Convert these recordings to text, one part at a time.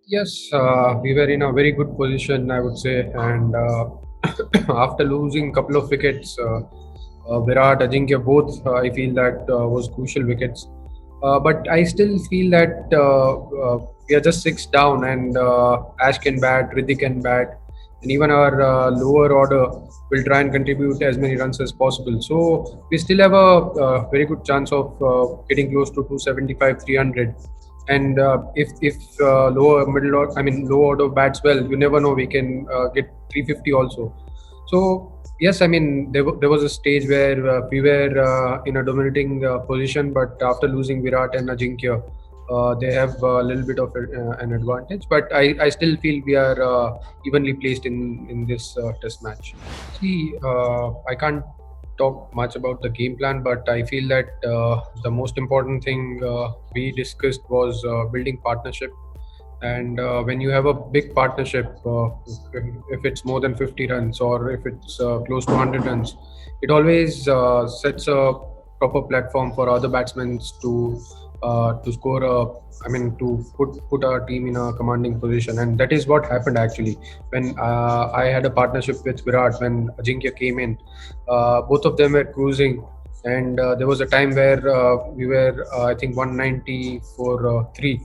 Yes, we were in a very good position, I would say, and after losing couple of wickets, Virat, Ajinkya, both, I feel that was crucial wickets. But I still feel that we are just six down, and Ash can bat, Ritik can bat, and even our lower order will try and contribute as many runs as possible. So we still have a very good chance of getting close to 275, 300. And if I mean low order bats well, you never know, we can get 350 also. So yes, I mean there was a stage where we were in a dominating position, but after losing Virat and Ajinkya, they have a little bit of an advantage. But I still feel we are evenly placed in this test match. See, I can't talk much about the game plan, but I feel that the most important thing we discussed was building partnership. And when you have a big partnership, if it's more than 50 runs or if it's close to 100 runs, it always sets a proper platform for other batsmen to score I mean to put our team in a commanding position, and that is what happened actually when I had a partnership with Virat. When Ajinkya came in, both of them were cruising, and there was a time where we were I think 190 for 3.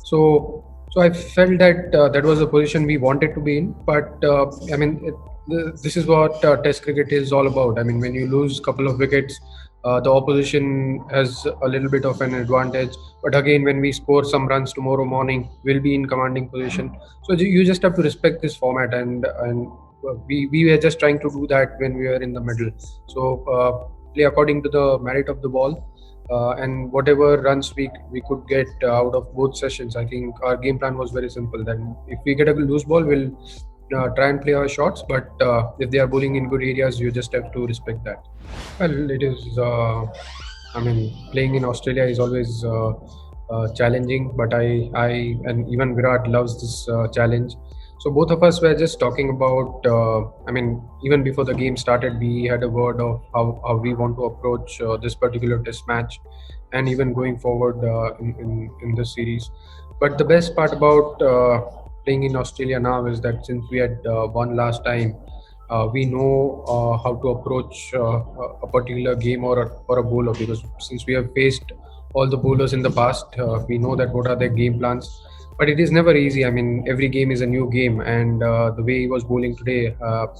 So I felt that that was the position we wanted to be in. But I mean, this is what Test cricket is all about. I mean, when you lose a couple of wickets, the opposition has a little bit of an advantage. But again, when we score some runs tomorrow morning, we'll be in commanding position. So you just have to respect this format, and we were just trying to do that when we were in the middle. So play according to the merit of the ball, and whatever runs we could get out of both sessions. I think our game plan was very simple. Then if we get a loose ball, we'll try and play our shots. But if they are bowling in good areas, you just have to respect that. Well, it is. I mean, playing in Australia is always challenging, but I and even Virat loves this challenge. So both of us were just talking about. I mean, even before the game started, we had a word of how we want to approach this particular test match, and even going forward in this series. But the best part about playing in Australia now is that since we had won last time, we know how to approach a particular game or a bowler, because since we have faced all the bowlers in the past, we know that what are their game plans. But it is never easy. I mean, every game is a new game, and the way he was bowling today,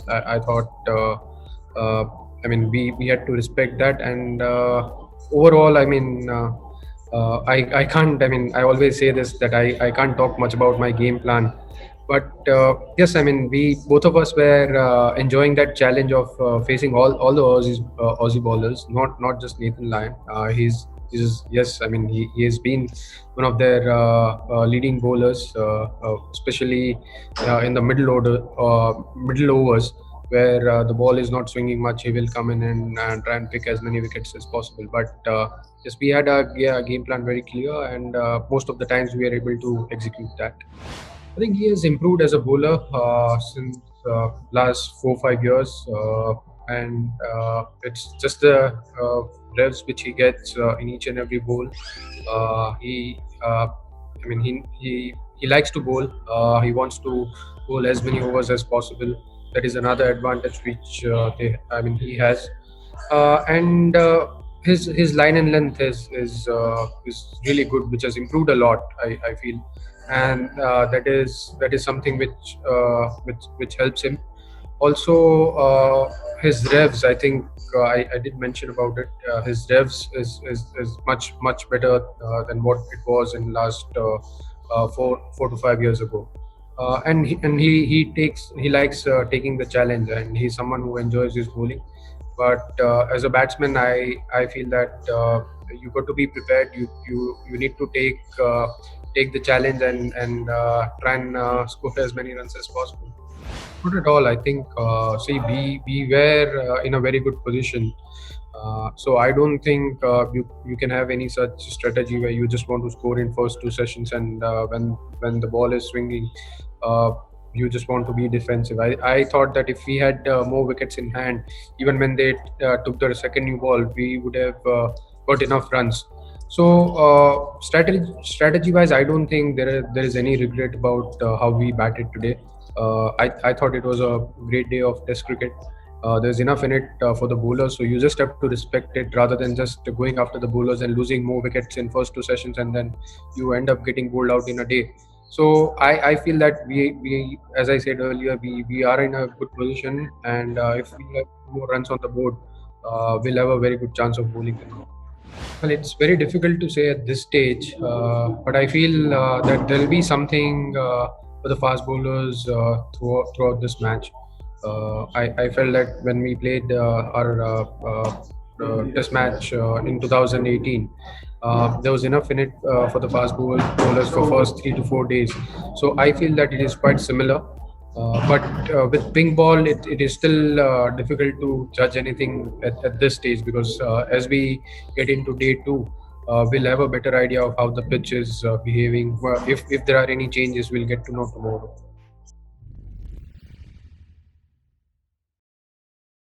I thought, uh, I mean, we had to respect that. And overall, I mean, I can't. I mean, I always say this, that I can't talk much about my game plan. But yes, I mean, we both of us were enjoying that challenge of facing all the Aussie bowlers, not just Nathan Lyon. He's yes, I mean, he has been one of their leading bowlers, especially in the middle overs, where the ball is not swinging much. He will come in and try and pick as many wickets as possible. But yes, we had a game plan very clear, and most of the times we are able to execute that. I think he has improved as a bowler since last 4 5 years, and it's just the revs which he gets in each and every bowl. I mean, he likes to bowl. He wants to bowl as many overs as possible. That is another advantage which I mean, he has, and his line and length is really good, which has improved a lot. I feel, and that is something which helps him. Also, his revs, I think I did mention about it. His revs is much better than what it was in last 4 to 5 years ago. And he likes taking the challenge, and he's someone who enjoys his bowling. But as a batsman, I feel that you got to be prepared. You need to take the challenge and try and score as many runs as possible. Not at all. I think, see, we were in a very good position. So I don't think you can have any such strategy where you just want to score in first two sessions, and when the ball is swinging, uh, you just want to be defensive. I thought that if we had more wickets in hand, even when they took the second new ball, we would have got enough runs. So strategy wise, I don't think there is any regret about how we batted today. I thought it was a great day of Test cricket. There's enough in it for the bowlers, so you just have to respect it rather than just going after the bowlers and losing more wickets in first two sessions, and then you end up getting bowled out in a day. So I feel that we as I said earlier, we are in a good position, and if we have more runs on the board, we'll have a very good chance of bowling them out. Well, it's very difficult to say at this stage, but I feel that there'll be something for the fast bowlers throughout this match. I felt that when we played our test match in 2018, there was enough in it for the bowlers for first 3 to 4 days. So I feel that it is quite similar. But with pink ball, it is still difficult to judge anything at this stage, because as we get into day two, we'll have a better idea of how the pitch is behaving. If there are any changes, we'll get to know tomorrow.